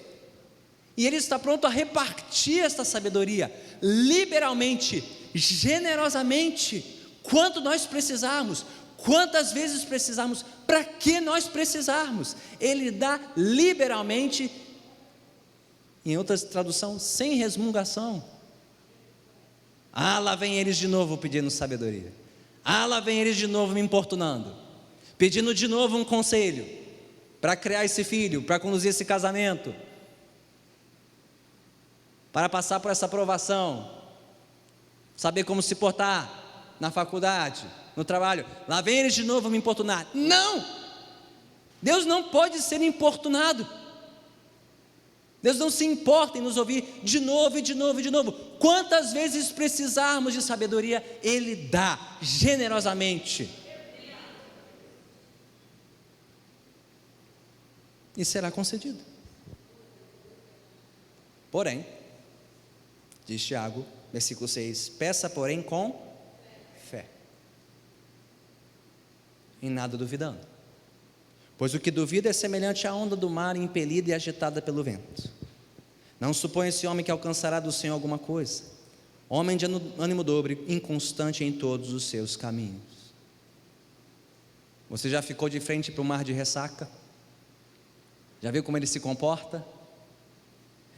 E Ele está pronto a repartir esta sabedoria liberalmente, generosamente, quanto nós precisarmos, quantas vezes precisarmos, para que nós precisarmos. Ele dá liberalmente, em outra tradução, sem resmungação. Lá vem eles de novo pedindo sabedoria. Lá vem eles de novo me importunando, pedindo de novo um conselho para criar esse filho, para conduzir esse casamento, para passar por essa provação, saber como se portar na faculdade, no trabalho. Lá vem eles de novo me importunar. Não! Deus não pode ser importunado. Deus não se importa em nos ouvir de novo e de novo e de novo. Quantas vezes precisarmos de sabedoria, Ele dá generosamente. E será concedido. Porém, diz Tiago, versículo 6, peça porém com fé, em nada duvidando. Pois o que duvida é semelhante à onda do mar impelida e agitada pelo vento. Não suponha esse homem que alcançará do Senhor alguma coisa. Homem de ânimo dobre, inconstante em todos os seus caminhos. Você já ficou de frente para o mar de ressaca? Já viu como ele se comporta?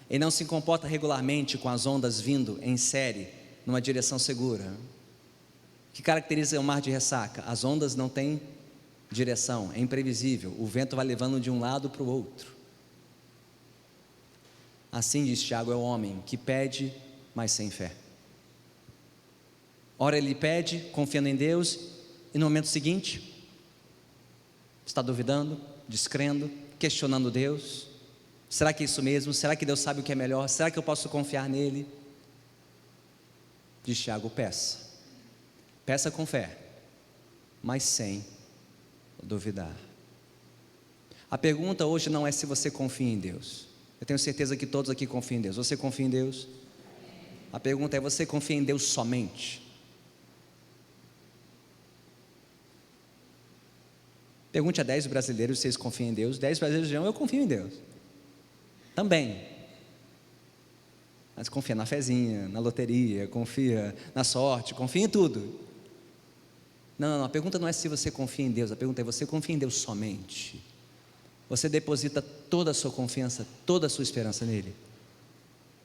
Ele não se comporta regularmente com as ondas vindo em série, numa direção segura. O que caracteriza o mar de ressaca? As ondas não têm direção, é imprevisível, o vento vai levando de um lado para o outro. Assim diz Tiago, é o homem que pede, mas sem fé. Ora ele pede, confiando em Deus, e no momento seguinte, está duvidando, descrendo, questionando Deus. Será que é isso mesmo? Será que Deus sabe o que é melhor? Será que eu posso confiar nele? Diz Tiago, peça. Peça com fé, mas sem duvidar. A pergunta hoje não é se você confia em Deus. Eu tenho certeza que todos aqui confiam em Deus. Você confia em Deus? A pergunta é: você confia em Deus somente? Pergunte a 10 brasileiros se eles confiam em Deus. 10 brasileiros dirão: eu confio em Deus também, mas confia na fezinha, na loteria, confia na sorte, confia em tudo. Não, a pergunta não é se você confia em Deus, a pergunta é: você confia em Deus somente? Você deposita toda a sua confiança, toda a sua esperança nele?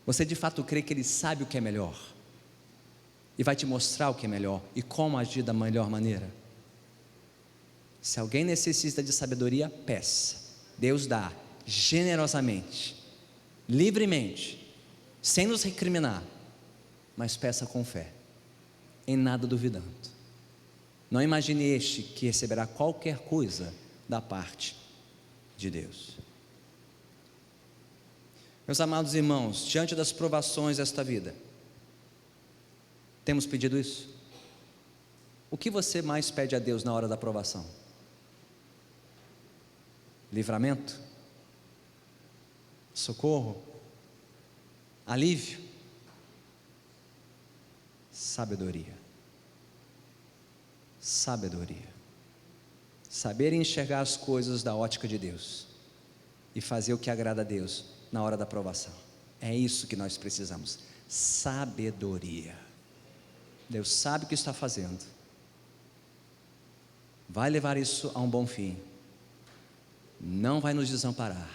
Você de fato crê que Ele sabe o que é melhor e vai te mostrar o que é melhor e como agir da melhor maneira? Se alguém necessita de sabedoria, peça. Deus dá generosamente, livremente, sem nos recriminar, mas peça com fé, em nada duvidando. Não imagine este que receberá qualquer coisa da parte de Deus. Meus amados irmãos, diante das provações desta vida, temos pedido isso? O que você mais pede a Deus na hora da provação? Livramento? Socorro? Alívio? Sabedoria. Sabedoria. Saber enxergar as coisas da ótica de Deus e fazer o que agrada a Deus na hora da provação. É isso que nós precisamos. Sabedoria. Deus sabe o que está fazendo. Vai levar isso a um bom fim. Não vai nos desamparar.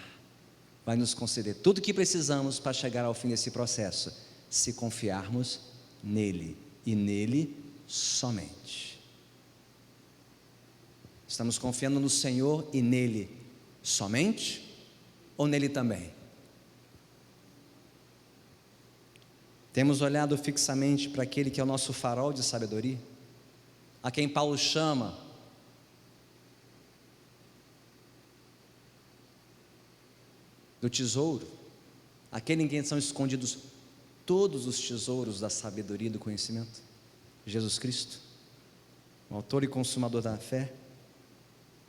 Vai nos conceder tudo o que precisamos para chegar ao fim desse processo, se confiarmos nele e nele somente. Estamos confiando no Senhor e nele somente, ou nele também? Temos olhado fixamente para aquele que é o nosso farol de sabedoria, a quem Paulo chama do tesouro, aquele em quem são escondidos todos os tesouros da sabedoria e do conhecimento, Jesus Cristo, o autor e consumador da fé,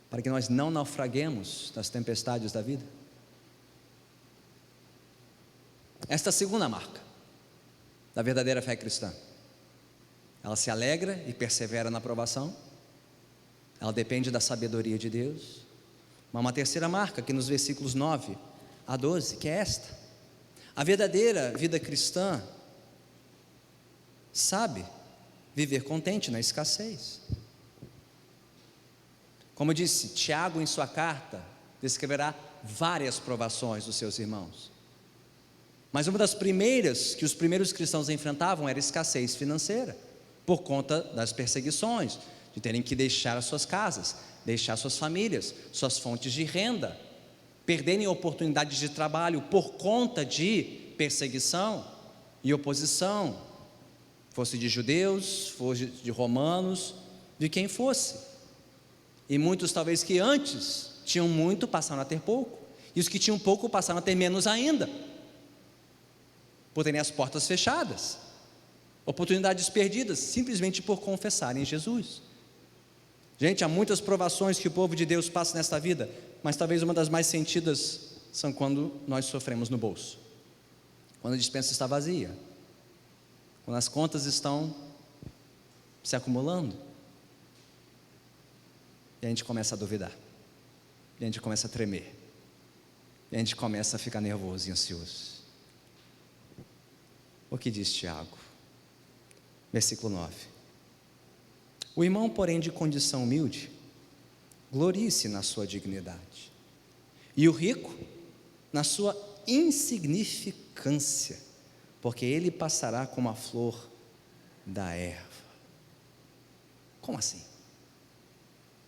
para que nós não naufraguemos nas tempestades da vida. Esta segunda marca da verdadeira fé cristã, ela se alegra e persevera na provação, ela depende da sabedoria de Deus. Mas uma terceira marca, aqui nos versículos 9 a 12, que é esta: a verdadeira vida cristã sabe viver contente na escassez. Como eu disse, Tiago em sua carta descreverá várias provações dos seus irmãos, mas uma das primeiras que os primeiros cristãos enfrentavam era a escassez financeira, por conta das perseguições, de terem que deixar as suas casas, deixar suas famílias, suas fontes de renda, perderem oportunidades de trabalho por conta de perseguição e oposição, fosse de judeus, fosse de romanos, de quem fosse. E muitos talvez que antes tinham muito passaram a ter pouco, E os que tinham pouco passaram a ter menos ainda, por terem as portas fechadas, oportunidades perdidas, simplesmente por confessarem Jesus. Gente, há muitas provações que o povo de Deus passa nesta vida, mas talvez uma das mais sentidas são quando nós sofremos no bolso, quando a despensa está vazia, quando as contas estão se acumulando, e a gente começa a duvidar, e a gente começa a tremer, e a gente começa a ficar nervoso e ansioso. O que diz Tiago? Versículo 9: o irmão, porém, de condição humilde, glorie-se na sua dignidade, e o rico na sua insignificância, porque ele passará como a flor da erva. Como assim?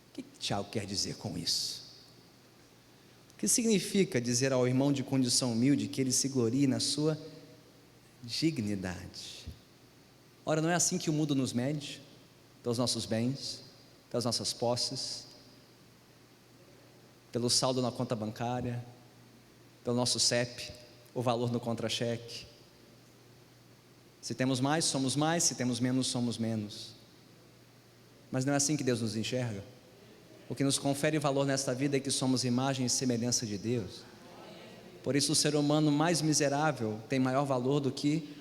O que Tiago quer dizer com isso? O que significa dizer ao irmão de condição humilde que ele se glorie na sua dignidade? Ora, não é assim que o mundo nos mede? Pelos nossos bens, pelas nossas posses, pelo saldo na conta bancária, pelo nosso CEP, o valor no contra-cheque. Se temos mais, somos mais; se temos menos, somos menos. Mas não é assim que Deus nos enxerga. O que nos confere valor nesta vida é que somos imagem e semelhança de Deus. Por isso o ser humano mais miserável tem maior valor do que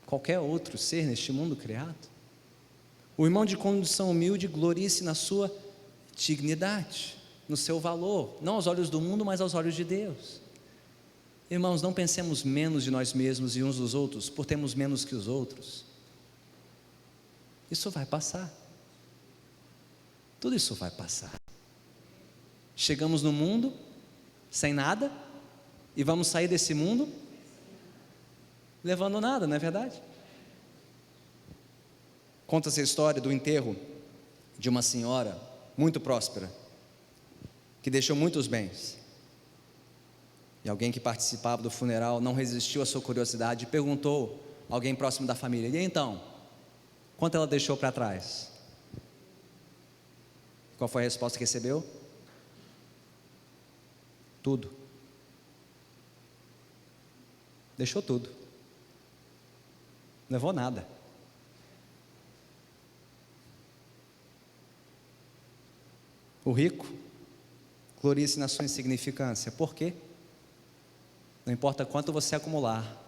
qualquer outro ser neste mundo criado. O irmão de condição humilde glorie-se na sua dignidade, no seu valor, não aos olhos do mundo, mas aos olhos de Deus. Irmãos, não pensemos menos de nós mesmos e uns dos outros por termos menos que os outros. Isso vai passar. Tudo isso vai passar. Chegamos no mundo sem nada e vamos sair desse mundo levando nada, não é verdade? Conta-se a história do enterro de uma senhora muito próspera, que deixou muitos bens. E alguém que participava do funeral não resistiu à sua curiosidade e perguntou a alguém próximo da família: e então, quanto ela deixou para trás? Qual foi a resposta que recebeu? Tudo. Deixou tudo. Não levou nada. O rico glorie-se na sua insignificância. Por quê? Não importa quanto você acumular,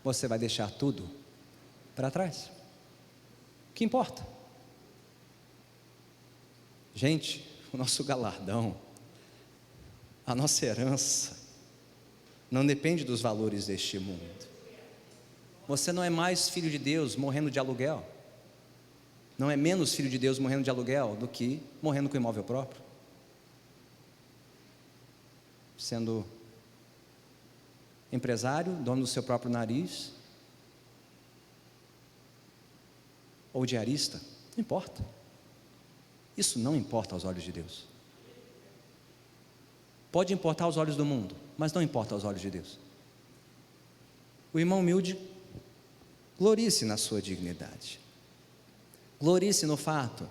você vai deixar tudo para trás. O que importa? Gente, o nosso galardão, a nossa herança, não depende dos valores deste mundo. Você não é mais filho de Deus morrendo de aluguel. Não é menos filho de Deus morrendo de aluguel do que morrendo com imóvel próprio, sendo empresário, dono do seu próprio nariz, ou diarista. Não importa. Isso não importa aos olhos de Deus. Pode importar aos olhos do mundo, mas não importa aos olhos de Deus. O irmão humilde glorie-se na sua dignidade. Glorie-se no fato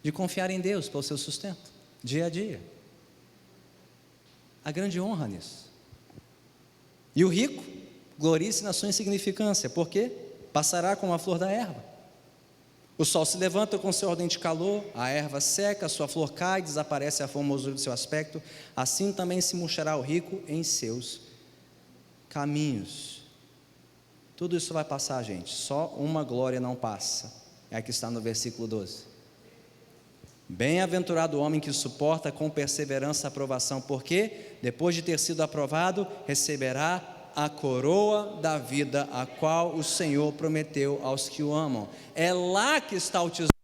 de confiar em Deus pelo seu sustento, dia a dia. Há grande honra nisso. E o rico glorie-se na sua insignificância, porque passará como a flor da erva. O sol se levanta com seu ardente calor, a erva seca, a sua flor cai, desaparece a formosura do seu aspecto. Assim também se murchará o rico em seus caminhos. Tudo isso vai passar, gente. Só uma glória não passa. É a que está no versículo 12. Bem-aventurado o homem que suporta com perseverança a aprovação, porque depois de ter sido aprovado, receberá a coroa da vida, a qual o Senhor prometeu aos que o amam. É lá que está o tesouro.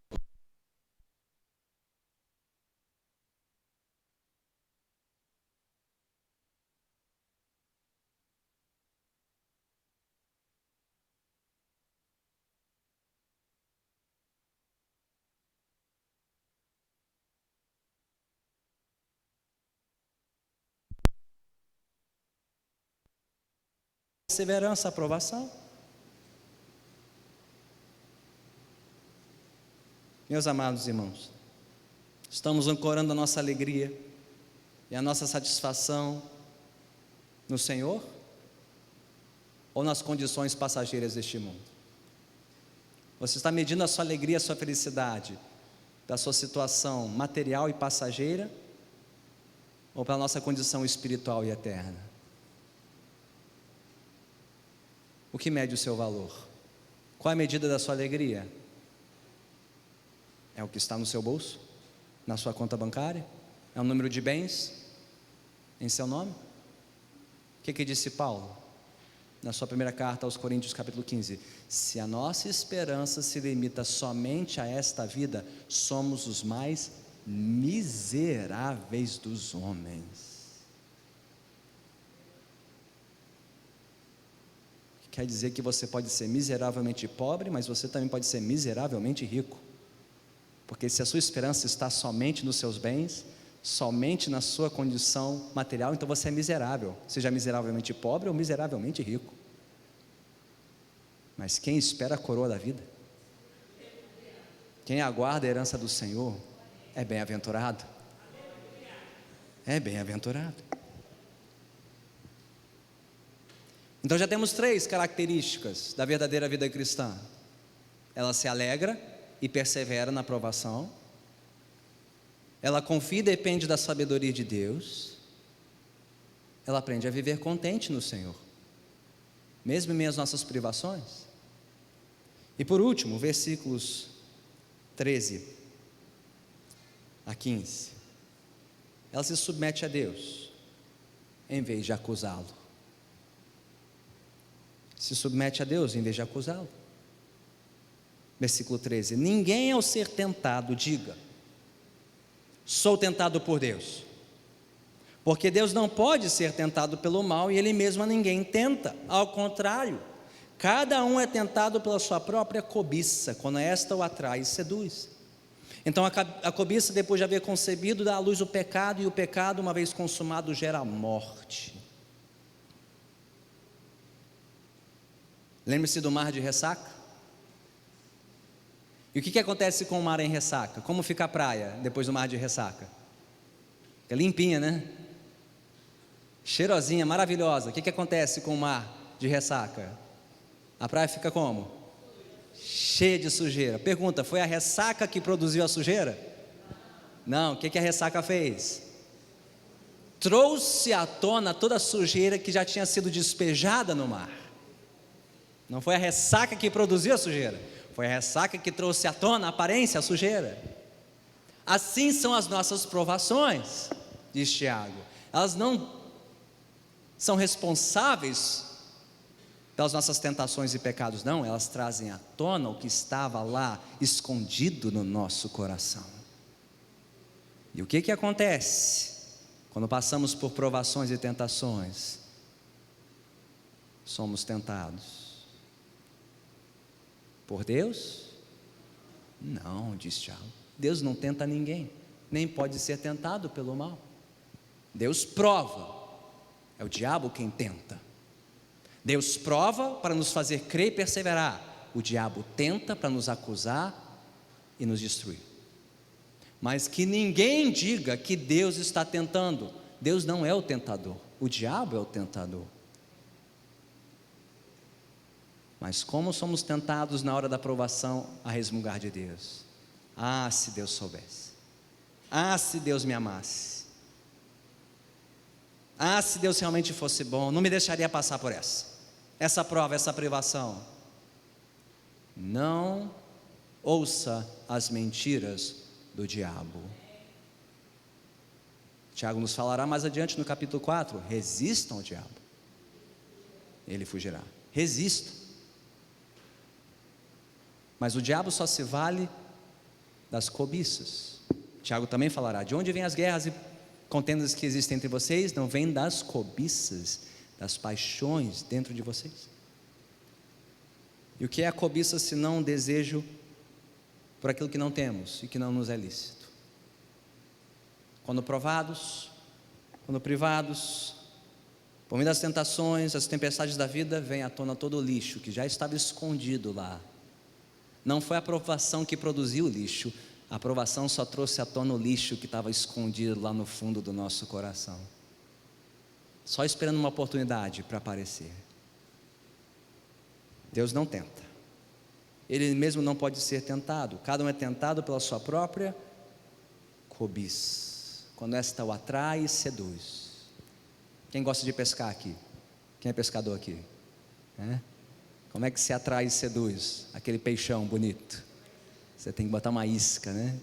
Perseverança, aprovação. Meus amados irmãos, Estamos ancorando a nossa alegria e a nossa satisfação no Senhor ou nas condições passageiras deste mundo? Você está medindo a sua alegria, a sua felicidade da sua situação material e passageira ou pela nossa condição espiritual e eterna? O que mede o seu valor? Qual é a medida da sua alegria? É o que está no seu bolso? Na sua conta bancária? É o número de bens em seu nome? O que disse Paulo na sua primeira carta aos Coríntios, capítulo 15? Se a nossa esperança se limita somente a esta vida, somos os mais miseráveis dos homens. Quer dizer que você pode ser miseravelmente pobre, mas você também pode ser miseravelmente rico. Porque se a sua esperança está somente nos seus bens, somente na sua condição material, então você é miserável, seja miseravelmente pobre ou miseravelmente rico. Mas quem espera a coroa da vida, quem aguarda a herança do Senhor, é bem-aventurado. É bem-aventurado. Então já temos 3 características da verdadeira vida cristã. Ela se alegra e persevera na provação. Ela confia e depende da sabedoria de Deus. Ela aprende a viver contente no Senhor, mesmo em meio às nossas privações. E por último, versículos 13 a 15. Ela se submete a Deus, em vez de acusá-lo. Se submete a Deus, em vez de acusá-lo. Versículo 13: ninguém ao ser tentado diga, sou tentado por Deus, porque Deus não pode ser tentado pelo mal e Ele mesmo a ninguém tenta. Ao contrário, cada um é tentado pela sua própria cobiça, quando esta o atrai e seduz. Então a cobiça, depois de haver concebido, dá à luz o pecado, e o pecado, uma vez consumado, gera a morte. Lembre-se do mar de ressaca. E o que acontece com o mar em ressaca? Como fica a praia depois do mar de ressaca? Fica limpinha, né? Cheirosinha, maravilhosa. O que acontece com o mar de ressaca? A praia fica como? Cheia de sujeira. Pergunta: foi a ressaca que produziu a sujeira? Não. O que a ressaca fez? Trouxe à tona toda a sujeira que já tinha sido despejada no mar. Não foi a ressaca que produziu a sujeira, foi a ressaca que trouxe à tona a aparência, a sujeira. Assim são as nossas provações, diz Tiago. Elas não são responsáveis pelas nossas tentações e pecados, não. Elas trazem à tona o que estava lá escondido no nosso coração. E o que acontece quando passamos por provações e tentações? Somos tentados por Deus? Não, diz Tiago. Deus não tenta ninguém, nem pode ser tentado pelo mal. Deus prova, é o diabo quem tenta. Deus prova para nos fazer crer e perseverar. O diabo tenta para nos acusar e nos destruir. Mas que ninguém diga que Deus está tentando. Deus não é o tentador, o diabo é o tentador. Mas como somos tentados na hora da provação a resmungar de Deus. Ah, se Deus soubesse. Ah, se Deus me amasse. Ah, se Deus realmente fosse bom, não me deixaria passar por essa prova, essa privação. Não ouça as mentiras do diabo. Tiago nos falará mais adiante no capítulo 4, resistam ao diabo, ele fugirá. Resistam. Mas o diabo só se vale das cobiças. Tiago também falará: de onde vêm as guerras e contendas que existem entre vocês? Não vêm das cobiças, das paixões dentro de vocês. E o que é a cobiça senão um desejo por aquilo que não temos e que não nos é lícito? Quando provados, quando privados, por meio das tentações, as tempestades da vida, vem à tona todo o lixo que já estava escondido lá. Não foi a provação que produziu o lixo, A aprovação só trouxe à tona o lixo que estava escondido lá no fundo do nosso coração, só esperando uma oportunidade para aparecer. Deus não tenta, Ele mesmo não pode ser tentado. Cada um é tentado pela sua própria cobiça, quando esta o atrai e seduz. Quem gosta de pescar aqui? Quem é pescador aqui? Como é que se atrai e seduz aquele peixão bonito? Você tem que botar uma isca, né?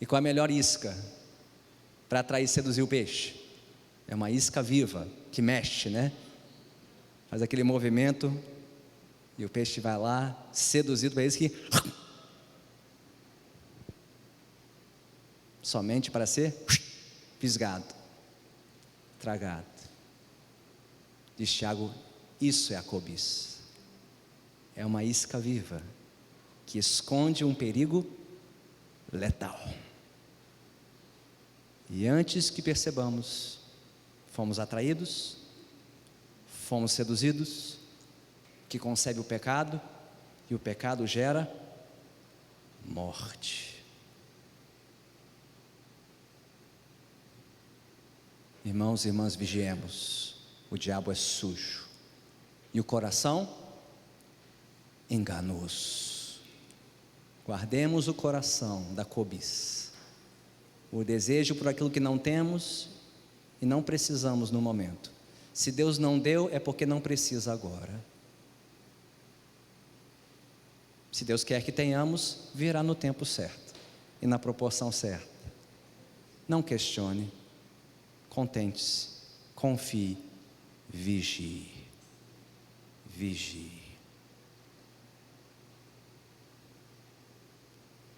E qual é a melhor isca para atrair e seduzir o peixe? É uma isca viva, que mexe, né? Faz aquele movimento e o peixe vai lá, seduzido para isso que somente para ser fisgado, tragado. Diz Tiago, isso é a cobiça. É uma isca viva que esconde um perigo letal. E antes que percebamos, fomos atraídos, fomos seduzidos, que concebe o pecado, e o pecado gera morte. Irmãos e irmãs, vigiemos. O diabo é sujo e o coração enganoso. Guardemos o coração da cobiça, o desejo por aquilo que não temos e não precisamos no momento. Se Deus não deu, é porque não precisa agora. Se Deus quer que tenhamos, virá no tempo certo e na proporção certa. Não questione, contente-se, confie, vigie, vigie.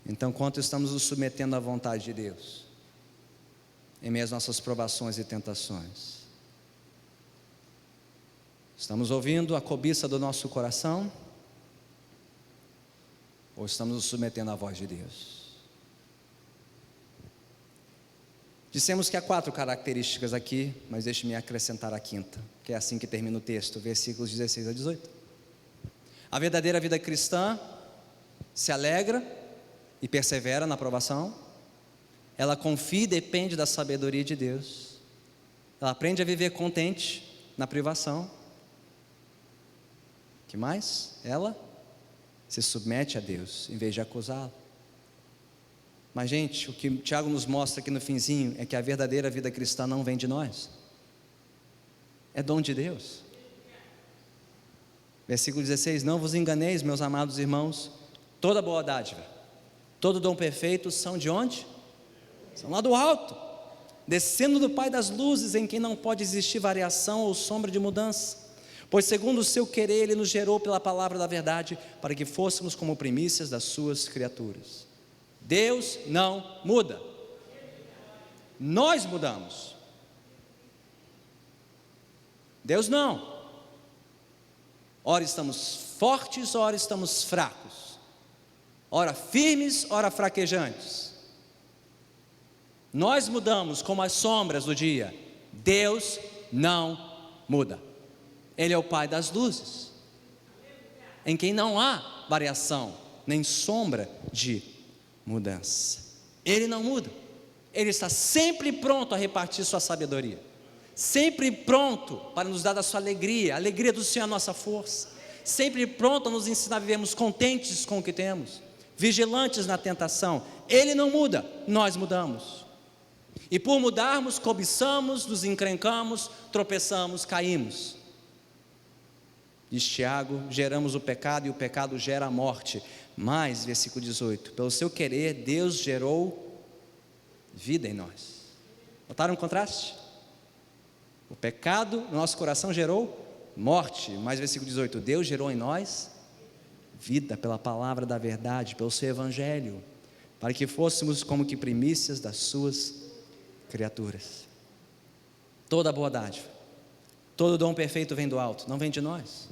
Então, quanto estamos nos submetendo à vontade de Deus, em meio às nossas provações e tentações? Estamos ouvindo a cobiça do nosso coração? Ou estamos nos submetendo à voz de Deus? Dissemos que há 4 características aqui, mas deixe-me acrescentar a 5ª, que é assim que termina o texto, versículos 16 a 18. A verdadeira vida cristã se alegra e persevera na provação. Ela confia e depende da sabedoria de Deus. Ela aprende a viver contente na privação. Que mais? Ela se submete a Deus em vez de acusá-lo. Mas, gente, o que Tiago nos mostra aqui no finzinho é que a verdadeira vida cristã não vem de nós, é dom de Deus. Versículo 16: não vos enganeis, meus amados irmãos, toda boa dádiva, todo dom perfeito são de onde? São lá do alto, descendo do Pai das luzes, em quem não pode existir variação ou sombra de mudança. Pois segundo o seu querer Ele nos gerou pela palavra da verdade, para que fôssemos como primícias das suas criaturas. Deus não muda, nós mudamos. Deus não. Ora estamos fortes, ora estamos fracos, ora firmes, ora fraquejantes. Nós mudamos como as sombras do dia. Deus não muda. Ele é o Pai das luzes, em quem não há variação, nem sombra de mudança. Ele não muda. Ele está sempre pronto a repartir sua sabedoria, sempre pronto para nos dar a sua alegria, a alegria do Senhor é a nossa força, sempre pronto a nos ensinar a vivermos contentes com o que temos, vigilantes na tentação. Ele não muda, nós mudamos. E por mudarmos, cobiçamos, nos encrencamos, tropeçamos, caímos. Diz Tiago, geramos o pecado e o pecado gera a morte. Mas, versículo 18, pelo seu querer Deus gerou vida em nós. Notaram o contraste? O pecado no nosso coração gerou morte, mas versículo 18, Deus gerou em nós vida pela palavra da verdade, pelo seu evangelho, para que fôssemos como que primícias das suas criaturas. Toda boa dádiva, todo dom perfeito vem do alto, não vem de nós.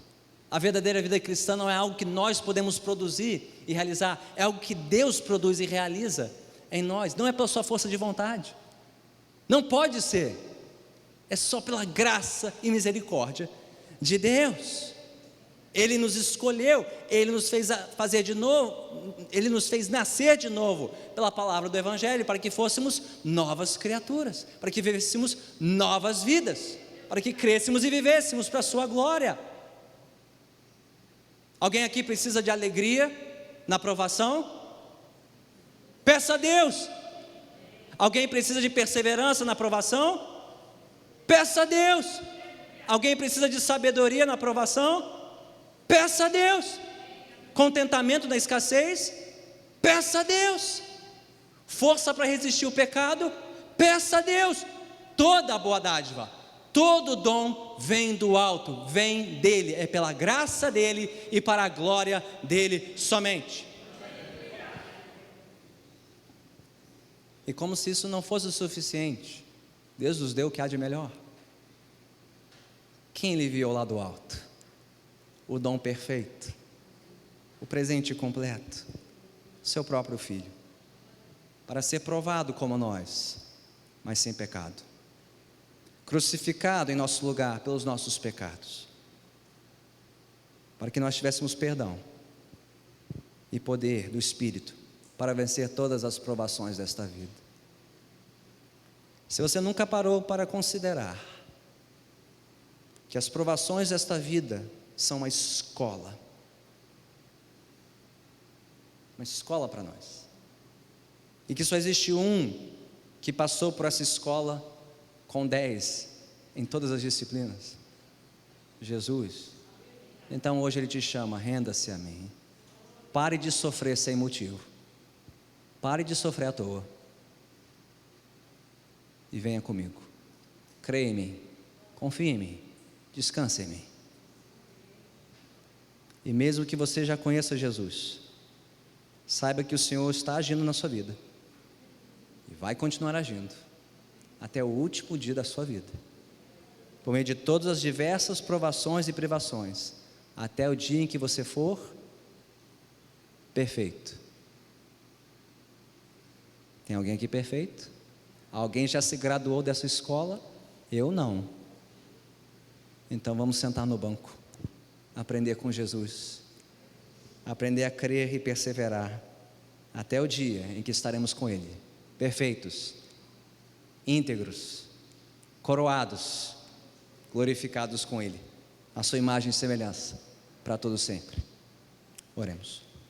A verdadeira vida cristã não é algo que nós podemos produzir e realizar, é algo que Deus produz e realiza em nós. Não é pela sua força de vontade, não pode ser, é só pela graça e misericórdia de Deus. Ele nos escolheu, Ele nos fez fazer de novo, Ele nos fez nascer de novo pela palavra do Evangelho, para que fôssemos novas criaturas, para que vivêssemos novas vidas, para que crescêssemos e vivêssemos para a sua glória. Alguém aqui precisa de alegria na aprovação? Peça a Deus. Alguém precisa de perseverança na aprovação? Peça a Deus. Alguém precisa de sabedoria na aprovação? Peça a Deus. Contentamento na escassez? Peça a Deus. Força para resistir o pecado? Peça a Deus. Toda a boa dádiva, todo dom vem do alto, vem dele, é pela graça dele e para a glória dele somente. E como se isso não fosse o suficiente, Deus nos deu o que há de melhor. Quem lhe enviou lá do alto? O dom perfeito, o presente completo, seu próprio Filho, para ser provado como nós, mas sem pecado, crucificado em nosso lugar pelos nossos pecados, para que nós tivéssemos perdão e poder do Espírito para vencer todas as provações desta vida. Se você nunca parou para considerar que as provações desta vida são uma escola para nós, e que só existe um que passou por essa escola com 10 em todas as disciplinas, Jesus. Então hoje Ele te chama: renda-se a mim, pare de sofrer sem motivo, pare de sofrer à toa, e venha comigo, creia em mim, confie em mim, descanse em mim. E mesmo que você já conheça Jesus, saiba que o Senhor está agindo na sua vida, e vai continuar agindo, até o último dia da sua vida, por meio de todas as diversas provações e privações, até o dia em que você for perfeito. Tem alguém aqui perfeito? Alguém já se graduou dessa escola? Eu não. Então vamos sentar no banco, aprender com Jesus, aprender a crer e perseverar, até o dia em que estaremos com Ele, perfeitos, íntegros, coroados, glorificados com Ele, a sua imagem e semelhança, para todo sempre. Oremos.